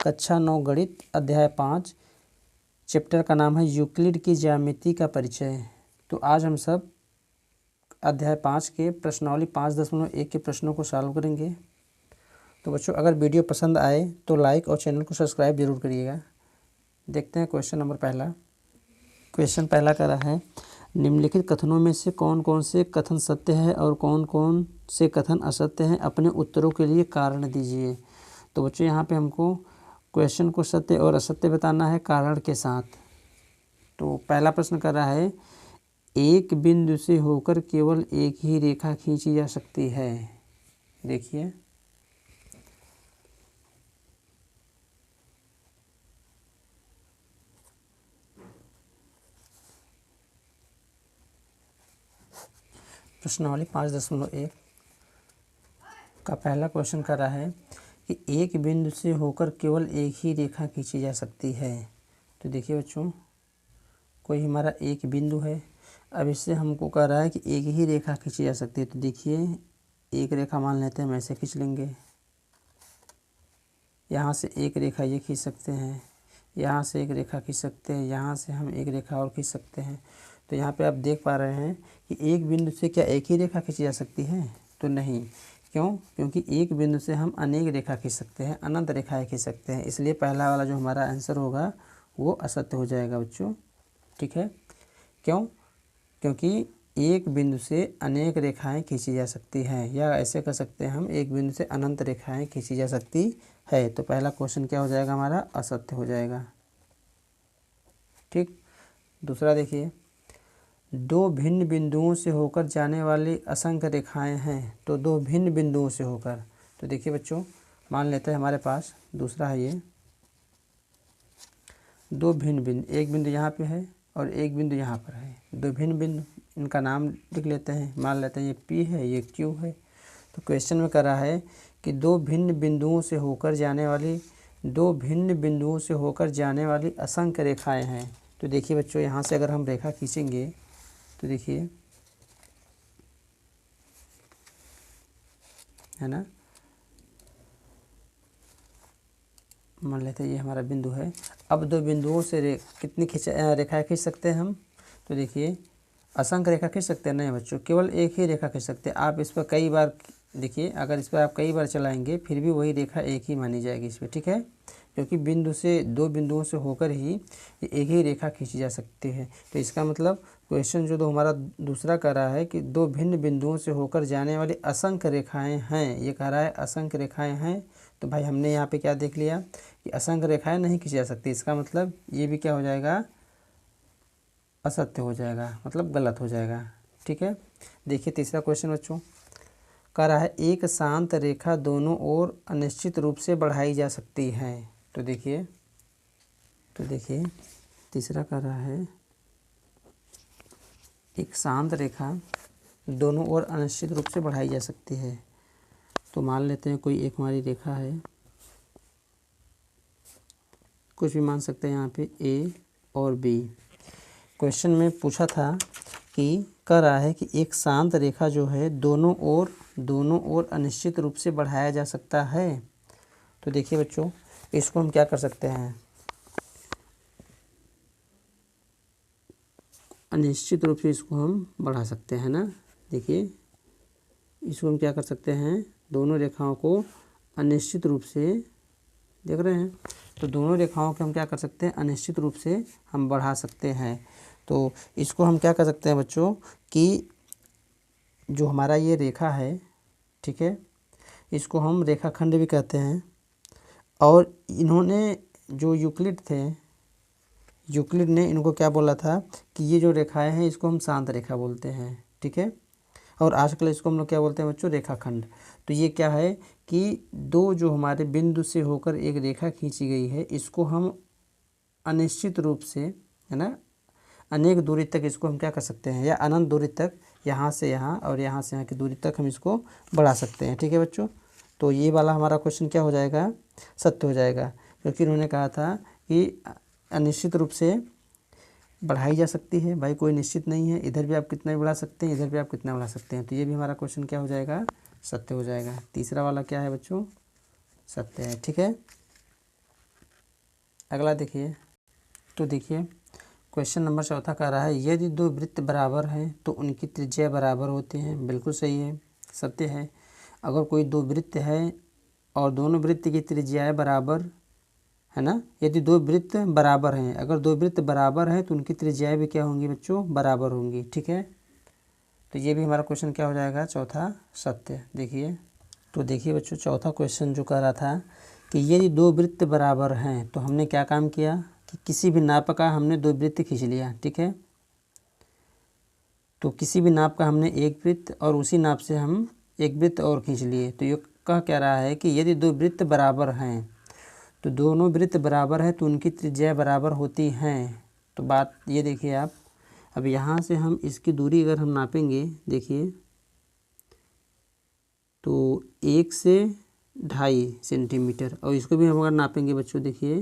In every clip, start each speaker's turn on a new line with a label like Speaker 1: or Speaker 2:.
Speaker 1: कक्षा 9 गणित अध्याय 5 चैप्टर का नाम है यूक्लिड की ज्यामिति का परिचय। तो आज हम सब अध्याय 5 के प्रश्नावली 5.1 के प्रश्नों को सॉल्व करेंगे। तो बच्चों अगर वीडियो पसंद आए तो लाइक और चैनल को सब्सक्राइब जरूर करिएगा। देखते हैं क्वेश्चन नंबर पहला। क्वेश्चन पहला कर रहा है, निम्नलिखित कथनों में से कौन कौन से कथन सत्य है और कौन कौन से कथन असत्य हैं, अपने उत्तरों के लिए कारण दीजिए। तो बच्चों यहाँ पे हमको क्वेश्चन को सत्य और असत्य बताना है कारण के साथ। तो पहला प्रश्न कर रहा है, एक बिंदु से होकर केवल एक ही रेखा खींची जा सकती है। देखिए प्रश्नावली 5.1 का पहला क्वेश्चन कर रहा है कि एक बिंदु से होकर केवल एक ही रेखा खींची जा सकती है। तो देखिए बच्चों, कोई हमारा एक बिंदु है, अब इससे हमको कह रहा है कि एक ही रेखा खींची जा सकती है। तो देखिए एक रेखा मान लेते हैं, हम ऐसे खींच लेंगे। यहाँ से एक रेखा ये खींच सकते हैं, यहाँ से एक रेखा खींच सकते हैं, यहाँ से हम एक रेखा और खींच सकते हैं। तो यहाँ पे आप देख पा रहे हैं कि एक बिंदु से क्या एक ही रेखा खींची जा सकती है? तो नहीं। क्यों? क्योंकि एक बिंदु से हम अनेक रेखा खींच सकते हैं, अनंत रेखाएं खींच सकते हैं। इसलिए पहला वाला जो हमारा आंसर होगा वो असत्य हो जाएगा बच्चों। ठीक है, क्यों? क्योंकि एक बिंदु से अनेक रेखाएं खींची जा सकती हैं, या ऐसे कर सकते हैं हम, एक बिंदु से अनंत रेखाएं खींची जा सकती है। तो पहला क्वेश्चन क्या हो जाएगा हमारा? असत्य हो जाएगा। ठीक, दूसरा देखिए, दो भिन्न बिंदुओं से होकर जाने वाली असंख्य रेखाएं हैं। तो दो भिन्न बिंदुओं से होकर, तो देखिए बच्चों, मान लेते हैं हमारे पास दूसरा है ये, दो भिन्न बिंदु, एक बिंदु यहाँ पे है और एक बिंदु यहाँ पर है। दो भिन्न बिंदु, इनका नाम लिख लेते हैं, मान लेते हैं ये P है, ये Q है। तो क्वेश्चन में कर रहा है कि दो भिन्न बिंदुओं से होकर जाने वाली असंख्य रेखाएं हैं। तो देखिए बच्चों, यहाँ से अगर हम रेखा खींचेंगे तो देखिए, है ना, मान लेते हैं ये हमारा बिंदु है। अब दो बिंदुओं से कितनी रेखाएं खींच सकते हैं हम? तो देखिए, असंख्य रेखा खींच सकते हैं? नहीं बच्चों, केवल एक ही रेखा खींच सकते हैं। आप इस पर कई बार देखिए, अगर इस पर आप कई बार चलाएंगे फिर भी वही रेखा एक ही मानी जाएगी इस पर। ठीक है, क्योंकि दो बिंदुओं से होकर ही एक ही रेखा खींची जा सकती है। तो इसका मतलब क्वेश्चन जो हमारा दूसरा कर रहा है कि दो भिन्न बिंदुओं से होकर जाने वाली असंख्य रेखाएं हैं, ये कह रहा है असंख्य रेखाएं हैं। तो भाई हमने यहाँ पे क्या देख लिया कि असंख्य रेखाएं नहीं खींची जा सकती। इसका मतलब ये भी क्या हो जाएगा? असत्य हो जाएगा, मतलब गलत हो जाएगा। ठीक है, देखिए तीसरा क्वेश्चन बच्चों, कह रहा है एक शांत रेखा दोनों ओर अनिश्चित रूप से बढ़ाई जा सकती है। तो देखिए तीसरा कह रहा है एक शांत रेखा दोनों ओर अनिश्चित रूप से बढ़ाई जा सकती है। तो मान लेते हैं कोई एक हमारी रेखा है, कुछ भी मान सकते हैं यहाँ पे A और B। क्वेश्चन में पूछा था कि कह रहा है कि एक शांत रेखा जो है दोनों ओर अनिश्चित रूप से बढ़ाया जा सकता है। तो देखिए बच्चों, इसको हम क्या कर सकते हैं? अनिश्चित रूप से इसको हम बढ़ा सकते हैं ना। देखिए इसको हम क्या कर सकते हैं? दोनों रेखाओं को अनिश्चित रूप से, देख रहे हैं, तो दोनों रेखाओं को हम क्या कर सकते हैं? अनिश्चित रूप से हम बढ़ा सकते हैं। तो इसको हम क्या कर सकते हैं बच्चों कि जो हमारा ये रेखा है, ठीक है, इसको हम रेखाखंड भी कहते हैं। और इन्होंने जो यूक्लिड ने इनको क्या बोला था कि ये जो रेखाएं हैं इसको हम शांत रेखा बोलते हैं। ठीक है, और आजकल इसको हम लोग क्या बोलते हैं बच्चों? रेखाखंड। तो ये क्या है कि दो जो हमारे बिंदु से होकर एक रेखा खींची गई है, इसको हम अनिश्चित रूप से, है ना, अनेक दूरी तक इसको हम क्या कर सकते हैं, या अनंत दूरी तक, यहाँ से यहाँ और यहाँ से यहाँ की दूरी तक हम इसको बढ़ा सकते हैं। ठीक है बच्चों, तो ये वाला हमारा क्वेश्चन क्या हो जाएगा? सत्य हो जाएगा, क्योंकि उन्होंने कहा था कि अनिश्चित रूप से बढ़ाई जा सकती है। भाई कोई निश्चित नहीं है, इधर भी आप कितना भी बढ़ा सकते हैं, इधर भी आप कितना बढ़ा सकते हैं। तो ये भी हमारा क्वेश्चन क्या हो जाएगा? सत्य हो जाएगा। तीसरा वाला क्या है बच्चों? सत्य है। ठीक है, अगला देखिए, तो देखिए क्वेश्चन नंबर 4 कह रहा है यदि दो वृत्त बराबर हैं तो उनकी त्रिज्या बराबर होती है। बिल्कुल सही है, सत्य है। अगर कोई दो वृत्त है और दोनों वृत्त की त्रिज्याएं बराबर है ना, यदि दो वृत्त बराबर हैं, अगर दो वृत्त बराबर हैं तो उनकी त्रिज्याएं भी क्या होंगी बच्चों, बराबर होंगी। ठीक है, तो ये भी हमारा क्वेश्चन क्या हो जाएगा, चौथा सत्य। देखिए, तो देखिए बच्चों चौथा क्वेश्चन जो कह रहा था कि यदि दो वृत्त बराबर हैं तो हमने क्या काम किया कि किसी भी नाप का हमने दो वृत्त खींच लिया। ठीक है, तो किसी भी नाप का हमने एक वृत्त और उसी नाप से हम एक वृत्त और खींच लिए। तो ये कह क्या रहा है कि यदि दो वृत्त बराबर हैं तो दोनों वृत्त बराबर है तो उनकी त्रिज्या बराबर होती हैं। तो बात ये देखिए आप, अब यहाँ से हम इसकी दूरी अगर हम नापेंगे, देखिए तो 1 से 2.5 सेंटीमीटर, और इसको भी हम अगर नापेंगे बच्चों देखिए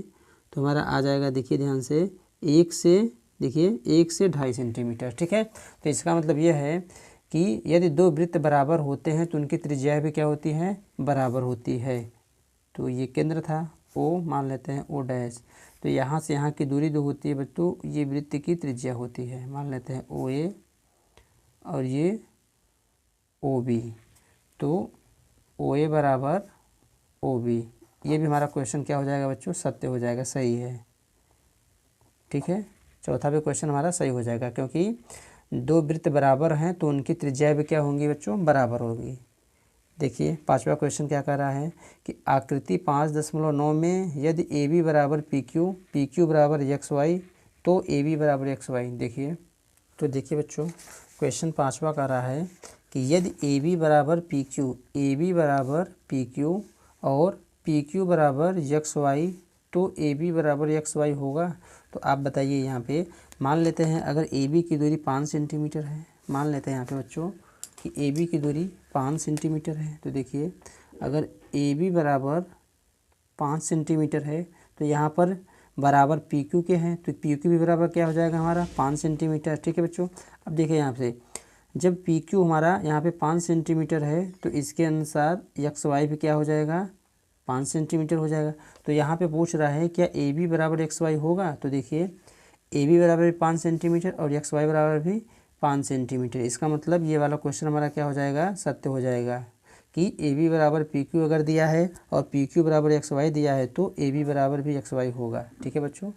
Speaker 1: तो हमारा आ जाएगा, देखिए ध्यान से, 1 से, देखिए 1 से 2.5 सेंटीमीटर। ठीक है, तो इसका मतलब यह है कि यदि दो वृत्त बराबर होते हैं तो उनकी त्रिज्या भी क्या होती है, बराबर होती है। तो ये केंद्र था ओ, मान लेते हैं ओ डैश, तो यहाँ से यहाँ की दूरी जो होती है बच्चों ये वृत्त की त्रिज्या होती है, मान लेते हैं ओ ए और ये ओ बी। तो ओ ए बराबर ओ बी, ये भी हमारा क्वेश्चन क्या हो जाएगा बच्चों, सत्य हो जाएगा, सही है। ठीक है, चौथा भी क्वेश्चन हमारा सही हो जाएगा क्योंकि दो वृत्त बराबर हैं तो उनकी त्रिज्या भी क्या होंगी बच्चों, बराबर होगी। देखिए 5वां क्वेश्चन क्या कह रहा है कि आकृति 5.9 में यदि ए बी बराबर पी क्यू बराबर एक्स वाई तो ए बी बराबर एक्स वाई। देखिए, तो देखिए बच्चों क्वेश्चन 5वां कह रहा है कि यदि ए बी बराबर पी क्यू और पी क्यू बराबर एक्स वाई तो ए बी बराबर एक्स वाई होगा। तो आप बताइए यहाँ पे, मान लेते हैं अगर ए बी की दूरी 5 सेंटीमीटर है, मान लेते हैं यहाँ पे बच्चों कि ए बी की दूरी 5 सेंटीमीटर है। तो देखिए अगर ए बी बराबर 5 सेंटीमीटर है तो यहाँ पर बराबर पी क्यू के हैं, तो पी क्यू भी बराबर क्या हो जाएगा हमारा, 5 सेंटीमीटर। ठीक है बच्चों, अब देखिए यहाँ से जब पी क्यू हमारा यहाँ पे 5 सेंटीमीटर है तो इसके अनुसार एक्स वाई भी क्या हो जाएगा, 5 सेंटीमीटर हो जाएगा। तो यहाँ पे पूछ रहा है क्या ए बी बराबर एक्स वाई होगा। तो देखिए ए बी बराबर 5 सेंटीमीटर और एक्स वाई बराबर भी 5 सेंटीमीटर, इसका मतलब ये वाला क्वेश्चन हमारा क्या हो जाएगा, सत्य हो जाएगा कि ए बी बराबर पी क्यू अगर दिया है और पी क्यू बराबर एक्स वाई दिया है तो ए बी बराबर भी एक्स वाई होगा। ठीक है बच्चों,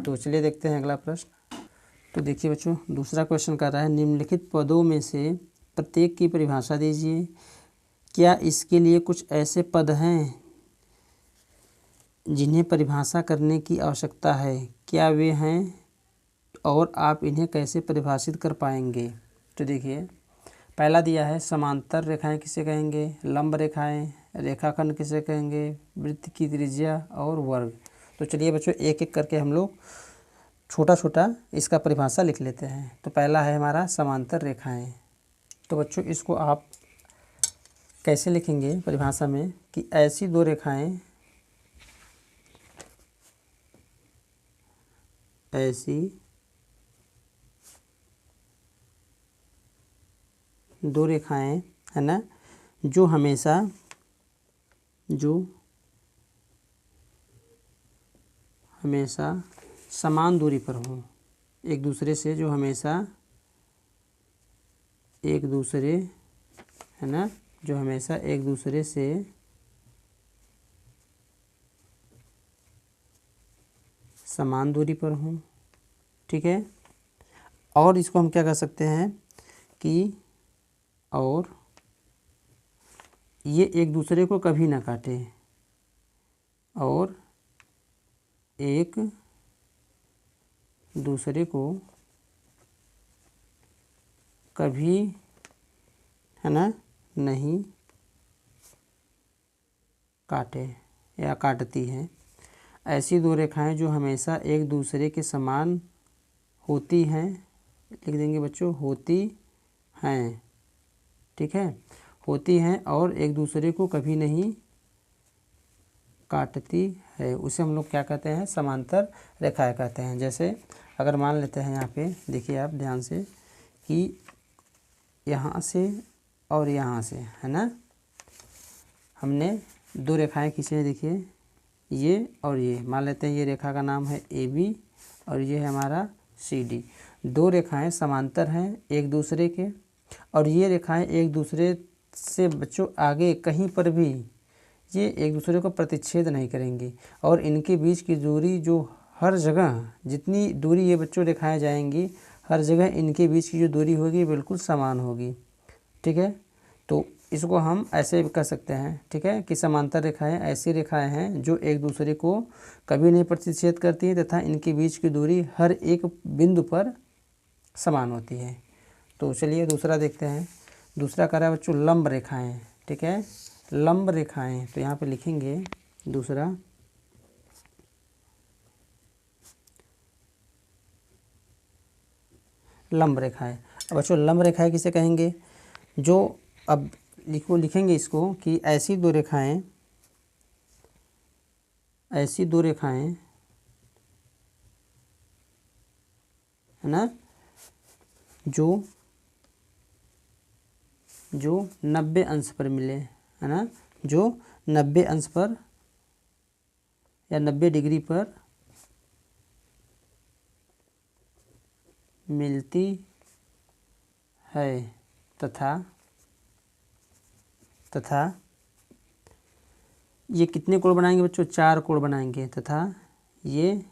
Speaker 1: तो चलिए देखते हैं अगला प्रश्न। तो देखिए बच्चों दूसरा क्वेश्चन कर रहा है निम्नलिखित पदों में से प्रत्येक की परिभाषा दीजिए। क्या इसके लिए कुछ ऐसे पद हैं जिन्हें परिभाषा करने की आवश्यकता है, क्या वे हैं और आप इन्हें कैसे परिभाषित कर पाएंगे। तो देखिए पहला दिया है समांतर रेखाएं किसे कहेंगे, लंब रेखाएं, रेखाखंड किसे कहेंगे, वृत्त की त्रिज्या और वर्ग। तो चलिए बच्चों एक एक करके हम लोग छोटा छोटा इसका परिभाषा लिख लेते हैं। तो पहला है हमारा समांतर रेखाएं। तो बच्चों इसको आप कैसे लिखेंगे परिभाषा में कि ऐसी दो रेखाएं, ऐसी दो रेखाएं है ना जो हमेशा समान दूरी पर हों एक दूसरे से, जो हमेशा एक दूसरे है ना, जो हमेशा एक दूसरे से समान दूरी पर हों। ठीक है, और इसको हम क्या कर सकते हैं कि और ये एक दूसरे को कभी ना काटे और एक दूसरे को कभी है ना नहीं काटे या काटती हैं। ऐसी दो रेखाएं जो हमेशा एक दूसरे के समान होती हैं, लिख देंगे बच्चों, होती हैं। ठीक है, होती हैं और एक दूसरे को कभी नहीं काटती है, उसे हम लोग क्या कहते हैं, समांतर रेखाएं कहते हैं। जैसे अगर मान लेते हैं यहाँ पे देखिए आप ध्यान से कि यहाँ से और यहाँ से है ना हमने दो रेखाएं खींचे हैं। देखिए ये और ये मान लेते हैं, ये रेखा का नाम है AB और ये है हमारा CD। दो रेखाएं समांतर हैं एक दूसरे के, और ये रेखाएं एक दूसरे से बच्चों आगे कहीं पर भी ये एक दूसरे को प्रतिच्छेद नहीं करेंगी, और इनके बीच की दूरी जो हर जगह जितनी दूरी ये बच्चों दिखाए जाएंगी, हर जगह इनके बीच की जो दूरी होगी बिल्कुल समान होगी। ठीक है, तो इसको हम ऐसे भी कर सकते हैं। ठीक है, कि समांतर रेखाएं ऐसी रेखाएं हैं जो एक दूसरे को कभी नहीं प्रतिच्छेद करती हैं तथा इनके बीच की दूरी हर एक बिंदु पर समान होती है। तो चलिए दूसरा देखते हैं। दूसरा कह रहा है बच्चों लंब रेखाएं। ठीक है, लंब रेखाएं, तो यहाँ पे लिखेंगे दूसरा लंब रेखाएं। अब बच्चों लंब रेखाएं किसे कहेंगे? जो अब लिखेंगे इसको कि ऐसी दो रेखाएं है ना, जो 90 अंश पर मिले, है ना, जो 90 अंश पर या 90 डिग्री पर मिलती है तथा ये कितने कोण बनाएंगे बच्चों? 4 कोण बनाएंगे, तथा ये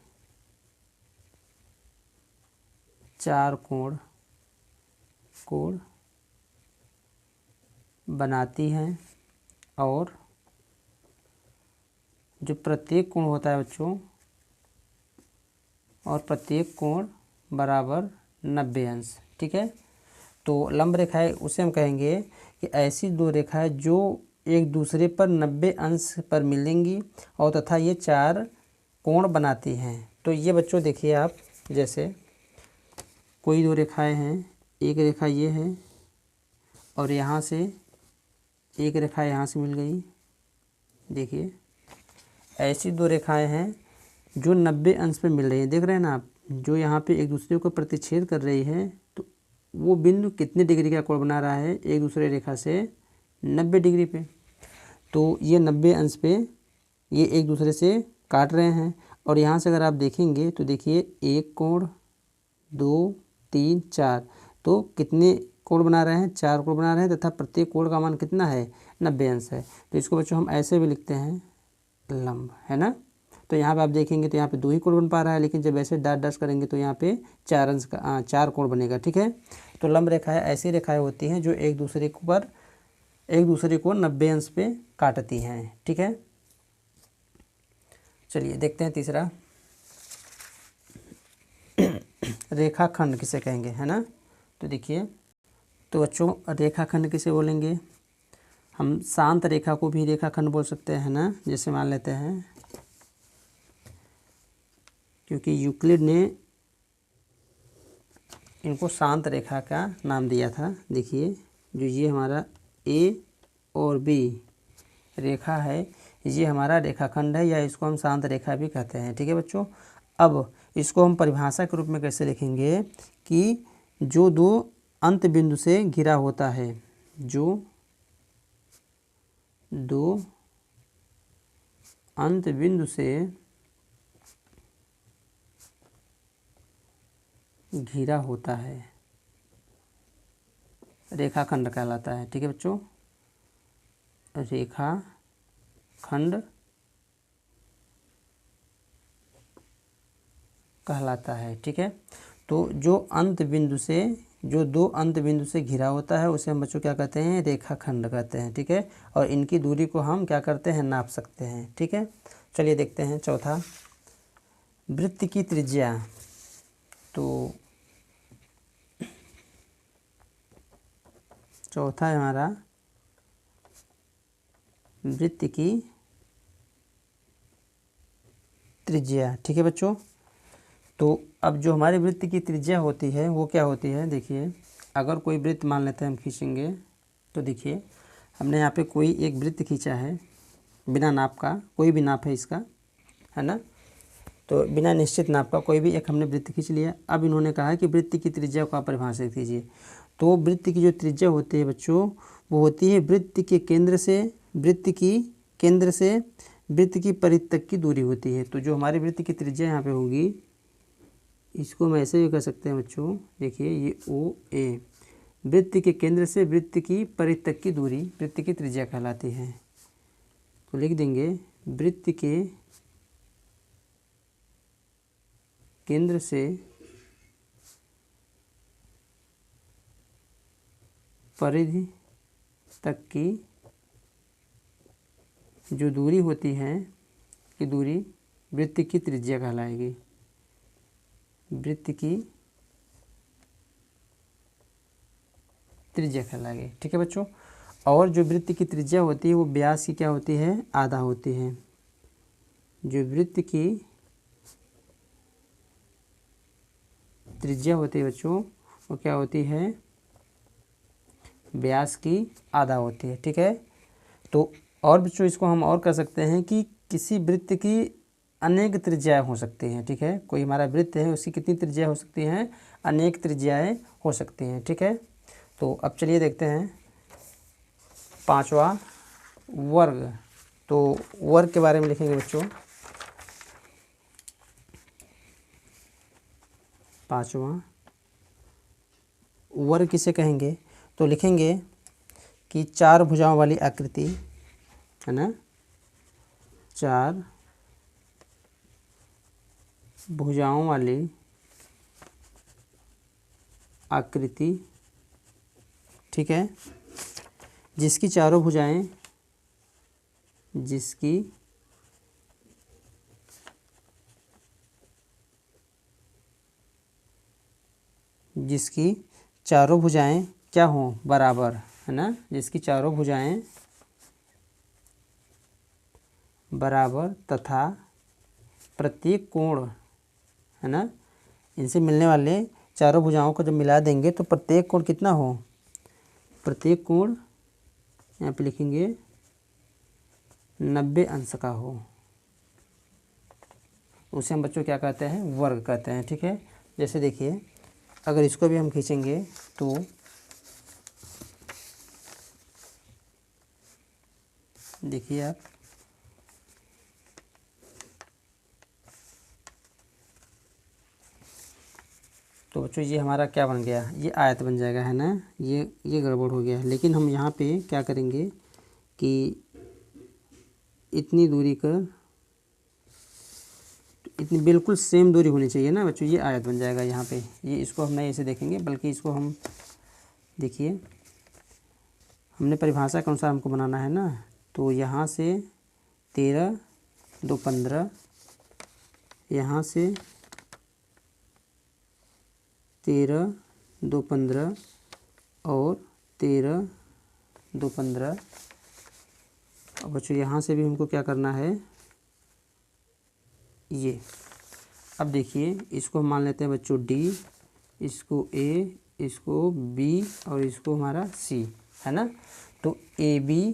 Speaker 1: 4 कोण बनाती हैं, और जो प्रत्येक कोण होता है बच्चों, और प्रत्येक कोण बराबर 90 अंश। ठीक है, तो लंब रेखाएं उसे हम कहेंगे कि ऐसी दो रेखाएं जो एक दूसरे पर 90 अंश पर मिलेंगी और तथा ये 4 कोण बनाती हैं। तो ये बच्चों देखिए आप, जैसे कोई दो रेखाएं हैं, एक रेखा ये है और यहाँ से एक रेखा यहाँ से मिल गई। देखिए ऐसी दो रेखाएं हैं जो 90 अंश पे मिल रही हैं, देख रहे हैं ना आप, जो यहाँ पे एक दूसरे को प्रतिच्छेद कर रही है। तो वो बिंदु कितने डिग्री का कोण बना रहा है? एक दूसरे रेखा से 90 डिग्री पे। तो ये 90 अंश पे ये एक दूसरे से काट रहे हैं, और यहाँ से अगर आप देखेंगे तो देखिए 1 कोण 2 3 4, तो कितने कोण बना रहे हैं? 4 कोण बना रहे हैं, तथा प्रत्येक कोण का मान कितना है? 90 अंश है। तो इसको बच्चों हम ऐसे भी लिखते हैं लंब, है ना। तो यहाँ पे आप देखेंगे तो यहाँ पे 2 ही कोण बन पा रहा है, लेकिन जब ऐसे डैश डैश करेंगे तो यहाँ पे 4 अंश का 4 कोण बनेगा। ठीक है, तो लंब रेखाएं ऐसी रेखाएं होती हैं जो एक दूसरे को 90 अंश पे काटती हैं। ठीक है, चलिए देखते हैं तीसरा, रेखाखंड किसे कहेंगे, है ना। तो देखिए, तो बच्चों रेखाखंड किसे बोलेंगे? हम शांत रेखा को भी रेखाखंड बोल सकते हैं ना। जैसे मान लेते हैं, क्योंकि यूक्लिड ने इनको शांत रेखा का नाम दिया था। देखिए जो ये हमारा A और B रेखा है, ये हमारा रेखाखंड है, या इसको हम शांत रेखा भी कहते हैं। ठीक है बच्चों, अब इसको हम परिभाषा के रूप में कैसे लिखेंगे कि जो दो अंत बिंदु से घिरा होता है, जो दो अंत बिंदु से घिरा होता है, रेखाखंड कहलाता है। ठीक है बच्चों, रेखाखंड कहलाता है। ठीक है, तो जो दो अंत बिंदु से घिरा होता है उसे हम बच्चों क्या कहते हैं? रेखाखंड कहते हैं। ठीक है, और इनकी दूरी को हम क्या करते हैं? नाप सकते हैं। ठीक है, चलिए देखते हैं चौथा, वृत्त की त्रिज्या। तो चौथा है हमारा वृत्त की त्रिज्या। ठीक है बच्चों, तो अब जो हमारे वृत्त की त्रिज्या होती है वो क्या होती है? देखिए, अगर कोई वृत्त मान लेते हैं हम खींचेंगे, तो देखिए हमने यहाँ पे कोई एक वृत्त खींचा है बिना नाप का, कोई भी नाप है इसका, है ना। तो बिना निश्चित नाप का कोई भी एक हमने वृत्त खींच लिया। अब इन्होंने कहा है कि वृत्त की त्रिज्या को आप परिभाषित कीजिए। तो वृत्त की जो त्रिज्या होती है बच्चों, वो होती है वृत्त की केंद्र से वृत्त की परिधि तक की दूरी होती है। तो जो हमारी वृत्त की त्रिज्या यहाँ पे होगी, इसको हम ऐसे भी कर सकते हैं बच्चों, देखिए ये ओ ए, वृत्त के केंद्र से वृत्त की परिधि तक की दूरी वृत्त की त्रिज्या कहलाती है। तो लिख देंगे वृत्त के केंद्र से परिधि तक की जो दूरी होती है कि दूरी वृत्त की त्रिज्या कहलाएगी, वृत्त की त्रिज्या कहलाएगी। ठीक है बच्चों। और जो वृत्त की त्रिज्या होती है वो व्यास की क्या होती है, आधा होती है। जो वृत्त की त्रिज्या होती है बच्चों वो क्या होती है, व्यास की आधा होती है। ठीक है। तो और बच्चों इसको हम और कर सकते हैं कि किसी वृत्त की अनेक त्रिज्याएं हो सकती हैं। ठीक है। कोई हमारा वृत्त है उसकी कितनी त्रिज्याएं हो सकती हैं, अनेक त्रिज्याएं हो सकती हैं। ठीक है। तो अब चलिए देखते हैं पांचवा वर्ग। तो वर्ग के बारे में लिखेंगे बच्चों, पांचवा वर्ग किसे कहेंगे, तो लिखेंगे कि चार भुजाओं वाली आकृति है ना, चार भुजाओं वाली आकृति। ठीक है। जिसकी चारों भुजाएं, जिसकी चारों भुजाएं क्या हों, बराबर, है ना, जिसकी चारों भुजाएं बराबर तथा प्रत्येक कोण, है ना, इनसे मिलने वाले चारों भुजाओं को जब मिला देंगे तो प्रत्येक कोण कितना हो, प्रत्येक कोण यहाँ पे लिखेंगे 90 अंश का हो, उसे हम बच्चों क्या कहते हैं, वर्ग कहते हैं। ठीक है। जैसे देखिए अगर इसको भी हम खींचेंगे तो देखिए आप, तो बच्चों ये हमारा क्या बन गया, ये आयत बन जाएगा, है ना, ये गड़बड़ हो गया। लेकिन हम यहाँ पे क्या करेंगे कि इतनी दूरी का, इतनी बिल्कुल सेम दूरी होनी चाहिए ना बच्चों, ये आयत बन जाएगा यहाँ पे। ये इसको हम नहीं ऐसे देखेंगे बल्कि इसको हम, देखिए हमने परिभाषा के अनुसार हमको बनाना है ना, तो यहाँ से 13, 2, 15, यहाँ से 13, 2, 15 और 13, 2, 15। अब बच्चों यहाँ से भी हमको क्या करना है, ये। अब देखिए इसको हम मान लेते हैं बच्चों D, इसको A, इसको B और इसको हमारा C, है ना। तो AB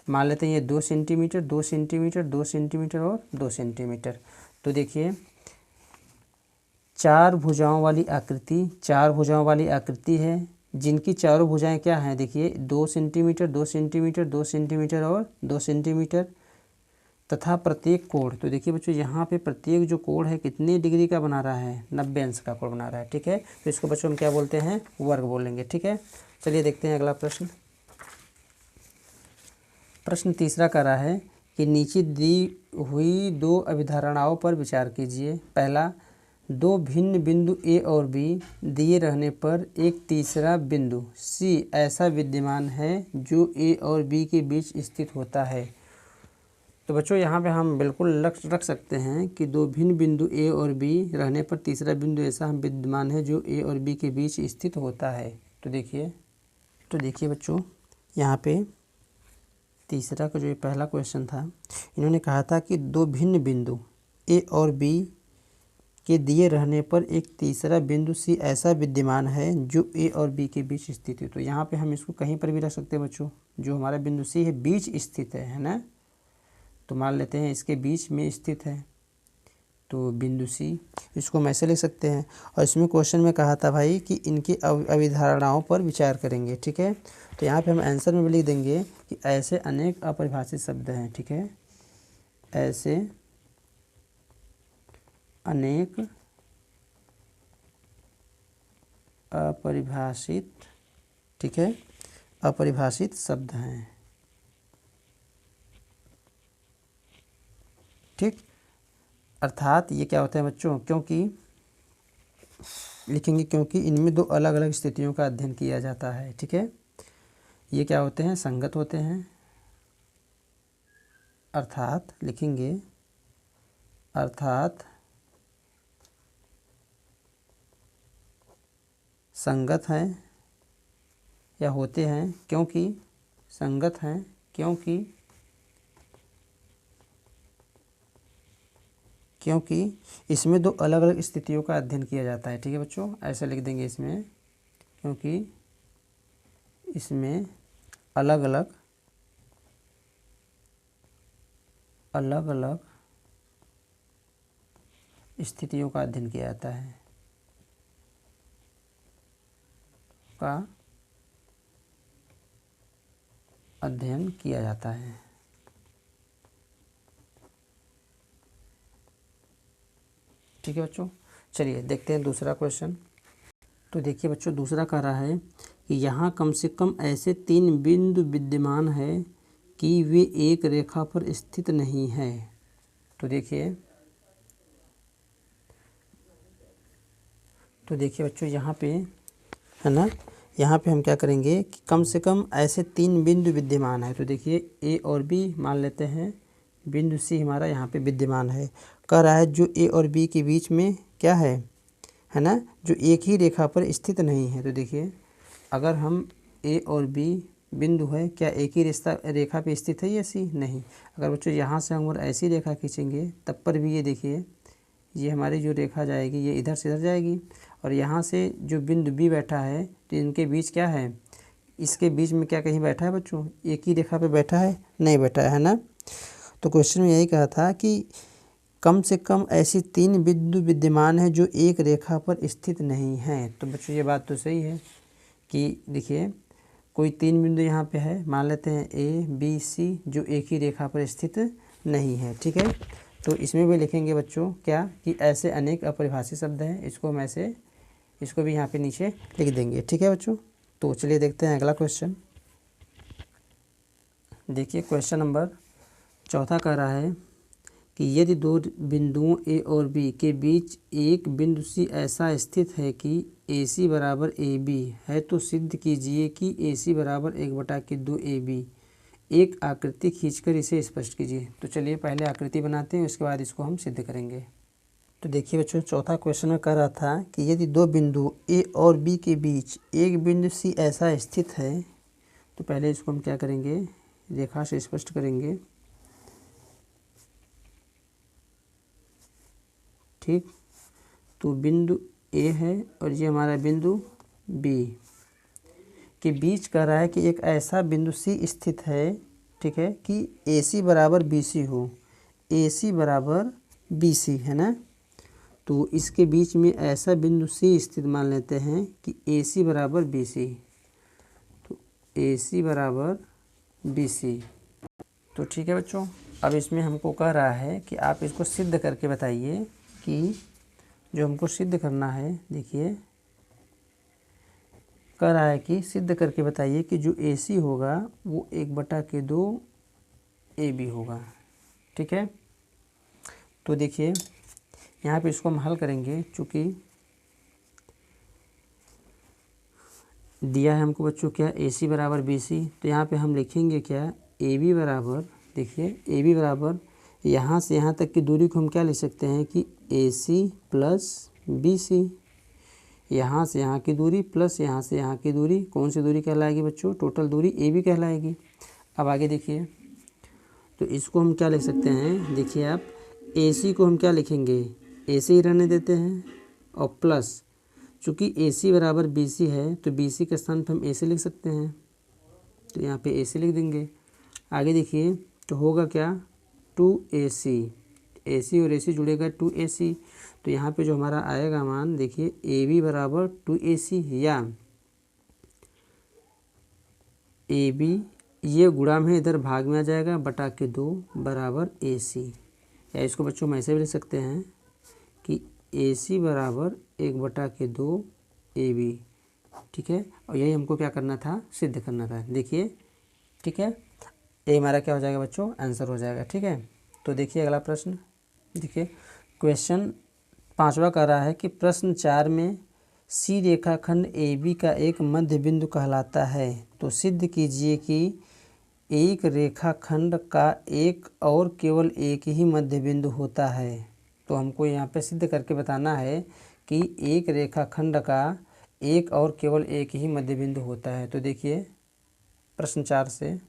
Speaker 1: मान लेते हैं ये 2 सेंटीमीटर, 2 सेंटीमीटर, 2 सेंटीमीटर और 2 सेंटीमीटर। तो देखिए चार भुजाओं वाली आकृति, चार भुजाओं वाली आकृति है जिनकी चारों भुजाएं क्या हैं, देखिए 2 सेंटीमीटर, 2 सेंटीमीटर, 2 सेंटीमीटर और 2 सेंटीमीटर तथा प्रत्येक कोण। तो देखिए बच्चों यहाँ पे प्रत्येक जो कोण है कितने डिग्री का बना रहा है, 90 अंश का कोण बना रहा है। ठीक है। तो इसको बच्चों हम क्या बोलते हैं, वर्ग बोलेंगे। ठीक है। चलिए देखते हैं अगला प्रश्न। प्रश्न तीसरा कह रहा है कि नीचे दी हुई दो अभिधारणाओं पर विचार कीजिए। पहला, दो भिन्न बिंदु ए और बी दिए रहने पर एक तीसरा बिंदु सी ऐसा विद्यमान है जो ए और बी के बीच स्थित होता है। तो बच्चों यहाँ पे हम बिल्कुल लक्ष्य रख सकते हैं कि दो भिन्न बिंदु ए और बी रहने पर तीसरा बिंदु ऐसा विद्यमान है जो ए और बी के बीच स्थित होता है। तो देखिए बच्चों यहाँ पे तीसरा का जो ये पहला क्वेश्चन था, इन्होंने कहा था कि दो भिन्न बिंदु ए और बी के दिए रहने पर एक तीसरा बिंदु सी ऐसा विद्यमान है जो ए और बी के बीच स्थित है। तो यहाँ पे हम इसको कहीं पर भी रख सकते हैं बच्चों, जो हमारा बिंदु सी है बीच स्थित है ना। तो मान लेते हैं इसके बीच में स्थित है, तो बिंदु सी, इसको हम ऐसे लिख सकते हैं। और इसमें क्वेश्चन में कहा था भाई कि इनकी अभिधारणाओं पर विचार करेंगे। ठीक है। तो यहाँ पे हम आंसर में भी लिख देंगे कि ऐसे अनेक अपरिभाषित शब्द हैं। ठीक है। ऐसे अनेक अपरिभाषित, ठीक है, अपरिभाषित शब्द हैं। ठीक, अर्थात ये क्या होता है बच्चों, क्योंकि लिखेंगे क्योंकि इनमें दो अलग अलग स्थितियों का अध्ययन किया जाता है। ठीक है, ये क्या होते हैं, संगत होते हैं। अर्थात लिखेंगे, अर्थात संगत हैं या होते हैं, क्योंकि संगत हैं, क्योंकि इसमें दो अलग अलग स्थितियों का अध्ययन किया जाता है। ठीक है बच्चों, ऐसे लिख देंगे इसमें, क्योंकि इसमें अलग अलग स्थितियों का अध्ययन किया जाता है, ठीक है बच्चों। चलिए देखते हैं दूसरा क्वेश्चन। तो देखिए बच्चों, दूसरा कह रहा है कि यहाँ कम से कम ऐसे 3 बिंदु विद्यमान है कि वे एक रेखा पर स्थित नहीं है। तो देखिए बच्चों, यहाँ पे है ना, यहाँ पे हम क्या करेंगे कि कम से कम ऐसे 3 बिंदु विद्यमान है। तो देखिए ए और बी मान लेते हैं, बिंदु सी हमारा यहाँ पे विद्यमान है। कह रहा है जो ए और बी के बीच में क्या है ना, जो एक ही रेखा पर स्थित नहीं है। तो देखिए अगर हम ए और बी बिंदु है, क्या एक ही रेखा पे स्थित है या सी? नहीं। अगर बच्चों यहाँ से हम और ऐसी रेखा खींचेंगे तब पर भी ये देखिए, ये हमारी जो रेखा जाएगी ये इधर से इधर जाएगी, और यहाँ से जो बिंदु बी बैठा है तो इनके बीच क्या है, इसके बीच में क्या कहीं बैठा है बच्चों? एक ही रेखा पे बैठा है? नहीं बैठा है ना। तो क्वेश्चन में यही कहा था कि कम से कम ऐसी 3 बिंदु विद्यमान है जो एक रेखा पर स्थित नहीं है। तो बच्चों ये बात तो सही है कि देखिए कोई 3 बिंदु यहाँ पे है, मान लेते हैं ए बी सी, जो एक ही रेखा पर स्थित नहीं है। ठीक है, तो इसमें भी लिखेंगे बच्चों क्या कि ऐसे अनेक अपरिभाषित शब्द हैं, इसको भी यहाँ पे नीचे लिख देंगे। ठीक है बच्चों, तो चलिए देखते हैं अगला क्वेश्चन। देखिए क्वेश्चन नंबर 4 कह रहा है कि यदि 2 बिंदुओं ए और बी के बीच एक बिंदु सी ऐसा स्थित है कि ए सी बराबर ए बी है, तो सिद्ध कीजिए कि ए सी बराबर 1/2 ए बी। एक आकृति खींचकर इसे स्पष्ट कीजिए। तो चलिए पहले आकृति बनाते हैं, उसके बाद इसको हम सिद्ध करेंगे। तो देखिए बच्चों, चौथा क्वेश्चन में कह रहा था कि यदि 2 बिंदु ए और बी के बीच एक बिंदु सी ऐसा स्थित है, तो पहले इसको हम क्या करेंगे, रेखा से स्पष्ट करेंगे। ठीक, तो बिंदु ए है और ये हमारा बिंदु बी के बीच कह रहा है कि एक ऐसा बिंदु सी स्थित है, ठीक है, कि ए सी बराबर बी सी हो, ए सी बराबर बी सी है ना। तो इसके बीच में ऐसा बिंदु सी स्थित मान लेते हैं कि ए सी बराबर बी सी। तो ए सी बराबर बी सी। तो ठीक है बच्चों, अब इसमें हमको कह रहा है कि आप इसको सिद्ध करके बताइए कि जो हमको सिद्ध करना है, देखिए कह रहा है कि सिद्ध करके बताइए कि जो ए सी होगा वो 1/2 ए बी होगा। ठीक है, तो देखिए यहाँ पे इसको हम हल करेंगे, चूँकि दिया है हमको बच्चों क्या, ए सी बराबर बी सी। तो यहाँ पे हम लिखेंगे क्या, ए बी बराबर, देखिए ए बी बराबर यहाँ से यहाँ तक की दूरी को हम क्या लिख सकते हैं कि ए सी प्लस बी सी। यहाँ से यहाँ की दूरी प्लस यहाँ से यहाँ की दूरी, कौन सी दूरी कहलाएगी बच्चों? टोटल दूरी ए बी कहलाएगी। अब आगे देखिए, तो इसको हम क्या लिख सकते हैं, देखिए आप ए सी को हम क्या लिखेंगे, ए सी ही रहने देते हैं, और प्लस चूँकि ए सी बराबर बी सी है तो बी सी के स्थान पर हम ए सी लिख सकते हैं, तो यहाँ पे ए सी लिख देंगे। आगे देखिए तो होगा क्या, 2AC, ए सी और ए सी जुड़ेगा 2AC। तो यहाँ पे जो हमारा आएगा मान, देखिए ए बी बराबर 2AC या ए बी ये गुणा में इधर भाग में आ जाएगा, बटा के 2 बराबर AC। या इसको बच्चों हम ऐसे भी लिख सकते हैं कि AC बराबर 1/2 AB। ठीक है, और यही हमको क्या करना था, सिद्ध करना था। देखिए, ठीक है, ये हमारा क्या हो जाएगा बच्चों, आंसर हो जाएगा। ठीक है, तो देखिए अगला प्रश्न। देखिए क्वेश्चन 5वां कह रहा है कि प्रश्न 4 में C रेखाखंड AB का एक मध्य बिंदु कहलाता है, तो सिद्ध कीजिए कि एक रेखाखंड का एक और केवल एक ही मध्य बिंदु होता है। तो हमको यहाँ पे सिद्ध करके बताना है कि एक रेखाखंड का एक और केवल एक ही मध्य बिंदु होता है। तो देखिए प्रश्न 4 से,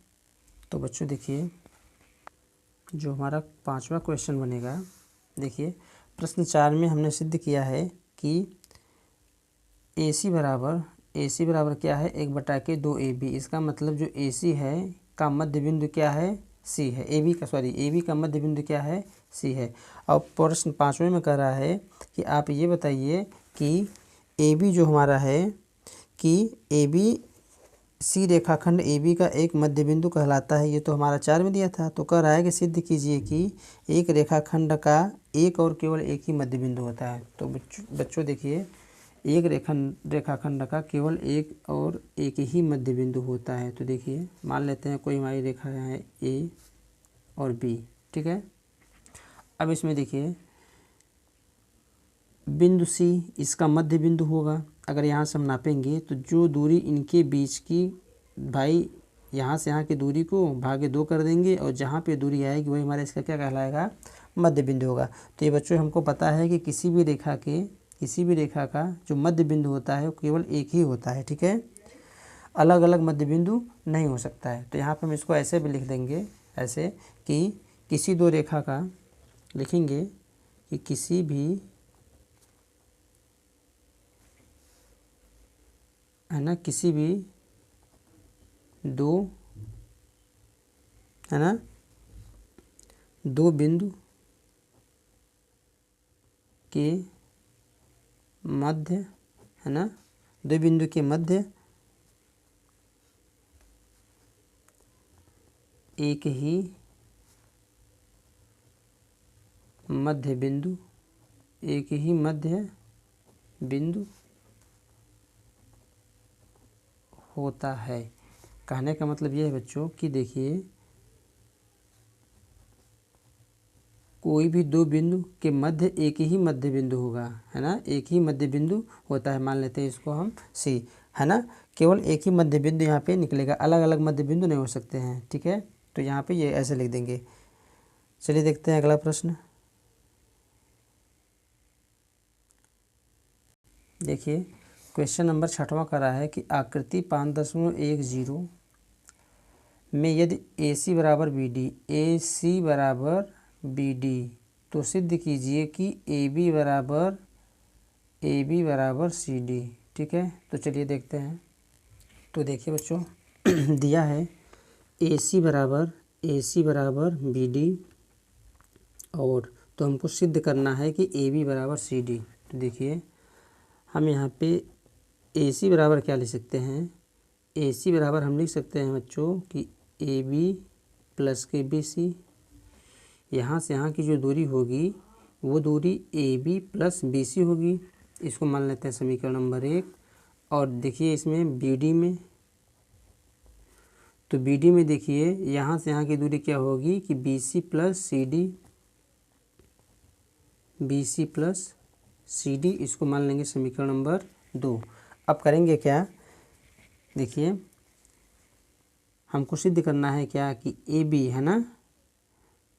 Speaker 1: तो बच्चों देखिए जो हमारा 5वां क्वेश्चन बनेगा, देखिए प्रश्न 4 में हमने सिद्ध किया है कि AC बराबर क्या है, 1/2 AB। इसका मतलब जो AC है का मध्य बिंदु क्या है, C है। AB का मध्य बिंदु क्या है, C है। और प्रश्न 5वें में कह रहा है कि आप ये बताइए कि AB जो हमारा है कि AB C रेखाखंड AB का एक मध्य बिंदु कहलाता है। ये तो हमारा 4 में दिया था। तो कह रहा है कि सिद्ध कीजिए कि एक रेखाखंड का एक और केवल एक ही मध्य बिंदु होता है। तो बच्चों देखिए, एक रेखाखंड का केवल एक और एक ही मध्य बिंदु होता है। तो देखिए मान लेते हैं कोई हमारी रेखा है A और B। ठीक है, अब इसमें देखिए बिंदु C इसका मध्य बिंदु होगा। अगर यहाँ से हम नापेंगे तो जो दूरी इनके बीच की, भाई यहाँ से यहाँ की दूरी को भागे 2 कर देंगे, और जहाँ पे दूरी आएगी वही हमारा इसका क्या कहलाएगा, मध्य बिंदु होगा। तो ये बच्चों हमको पता है कि किसी भी रेखा का जो मध्य बिंदु होता है वो केवल एक ही होता है। ठीक है, अलग अलग मध्य बिंदु नहीं हो सकता है। तो यहाँ पर हम इसको ऐसे भी लिख देंगे, ऐसे कि किसी दो रेखा का लिखेंगे कि किसी भी, है ना, किसी भी दो, है ना, दो बिंदु के मध्य, है ना, दो बिंदु के मध्य एक ही मध्य बिंदु होता है। कहने का मतलब ये है बच्चों कि देखिए कोई भी दो बिंदु के मध्य एक ही मध्य बिंदु होगा, है ना, एक ही मध्य बिंदु होता है। मान लेते हैं इसको हम C, है ना, केवल एक ही मध्य बिंदु यहाँ पे निकलेगा, अलग अलग मध्य बिंदु नहीं हो सकते हैं। ठीक है, तो यहाँ पे ये ऐसे लिख देंगे। चलिए देखते हैं अगला प्रश्न। देखिए क्वेश्चन नंबर 6वां कर रहा है कि आकृति 5.10 में यदि AC बराबर BD तो सिद्ध कीजिए कि AB बराबर CD। ठीक है, तो चलिए देखते हैं। तो देखिए बच्चों दिया है AC बराबर BD, और तो हमको सिद्ध करना है कि AB बराबर CD। तो देखिए हम यहाँ पे AC बराबर क्या लिख सकते हैं, AC बराबर हम लिख सकते हैं बच्चों कि AB प्लस के BC। यहाँ से यहाँ की जो दूरी होगी वो दूरी AB प्लस BC होगी। इसको मान लेते हैं समीकरण नंबर 1। और देखिए इसमें BD में, तो BD में देखिए यहाँ से यहाँ की दूरी क्या होगी कि BC प्लस CD। इसको मान लेंगे समीकरण नंबर 2। अब करेंगे क्या, देखिए हमको सिद्ध करना है क्या कि AB, है ना,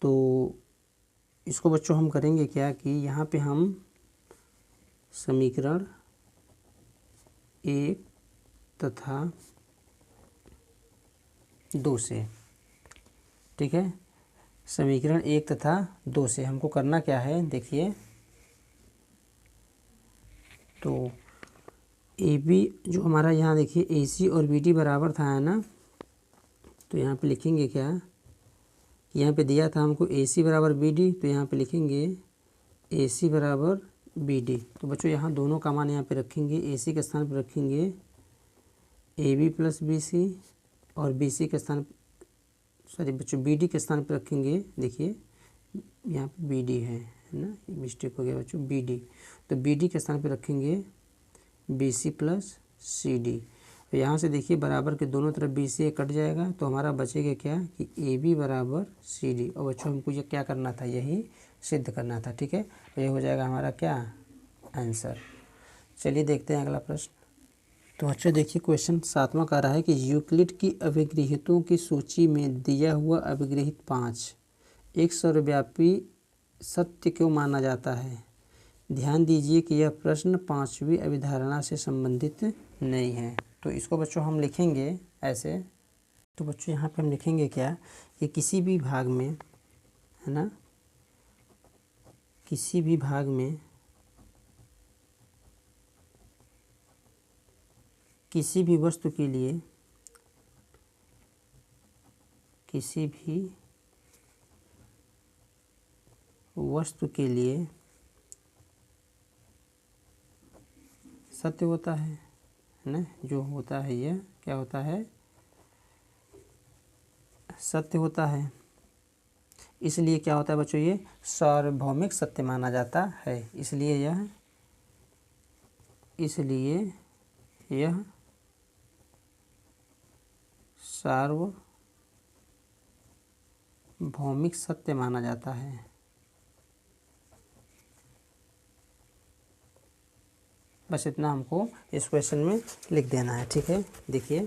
Speaker 1: तो इसको बच्चों हम करेंगे क्या कि यहाँ पे हम समीकरण 1 तथा 2 से, ठीक है, समीकरण 1 तथा 2 से हमको करना क्या है, देखिए तो AB जो हमारा यहाँ देखिए AC और BD बराबर था, है ना, तो यहाँ पे लिखेंगे क्या, यहाँ पे दिया था हमको AC बराबर BD, तो यहाँ पे लिखेंगे AC बराबर BD। तो बच्चों यहाँ दोनों का मान यहाँ पे रखेंगे, AC के स्थान पर रखेंगे AB प्लस BC और BC के स्थान सॉरी बच्चों बी डी के स्थान पर रखेंगे, देखिए यहाँ पे बी डी है ना, मिस्टेक हो गया बच्चों, बी डी, तो बी डी के स्थान पर रखेंगे B C plus C D. यहाँ से देखिए बराबर के दोनों तरफ बी सी कट जाएगा तो हमारा बचेगा क्या कि ए बी बराबर सी डी। और बच्चों हमको ये क्या करना था, यही सिद्ध करना था, ठीक है। तो ये हो जाएगा हमारा क्या आंसर। चलिए देखते हैं अगला प्रश्न। तो बच्चों देखिए क्वेश्चन 7वां कह रहा है कि यूक्लिड की अभिगृहितों की सूची में दिया हुआ अभिगृहित 5 एक सर्वव्यापी सत्य क्यों माना जाता है। ध्यान दीजिए कि यह प्रश्न 5वीं अभिधारणा से संबंधित नहीं है। तो इसको बच्चों हम लिखेंगे ऐसे। तो बच्चों यहाँ पे हम लिखेंगे क्या कि किसी भी भाग में, है ना, किसी भी भाग में किसी भी वस्तु के लिए, किसी भी वस्तु के लिए सत्य होता है ना, जो होता है यह क्या होता है, सत्य होता है। इसलिए क्या होता है बच्चों, ये सार्वभौमिक सत्य माना जाता है। इसलिए यह सार्वभौमिक सत्य माना जाता है। बस इतना हमको इस क्वेश्चन में लिख देना है, ठीक है। देखिए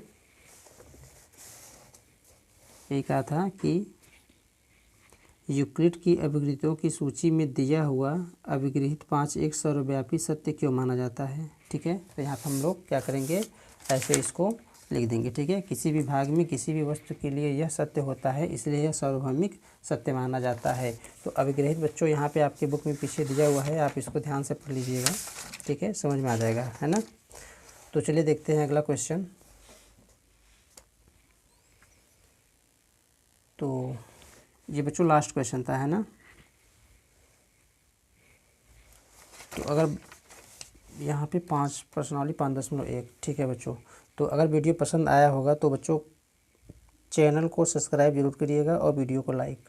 Speaker 1: ये कहा था कि यूक्लिड की अभिगृहितों की सूची में दिया हुआ अभिगृहित 5 एक सर्वव्यापी सत्य क्यों माना जाता है, ठीक है। तो यहाँ पर हम लोग क्या करेंगे, ऐसे इसको लिख देंगे, ठीक है। किसी भी भाग में किसी भी वस्तु के लिए यह सत्य होता है, इसलिए यह सार्वभौमिक सत्य माना जाता है। तो अभिगृहित बच्चों यहाँ पे आपके बुक में पीछे दिया हुआ है, आप इसको ध्यान से पढ़ लीजिएगा, ठीक है, समझ में आ जाएगा, है ना। तो चलिए देखते हैं अगला क्वेश्चन। तो ये बच्चों लास्ट क्वेश्चन था, है ना। तो अगर यहाँ पे 5 प्रश्नावली 5.1, ठीक है बच्चों। तो अगर वीडियो पसंद आया होगा तो बच्चों चैनल को सब्सक्राइब जरूर करिएगा और वीडियो को लाइक।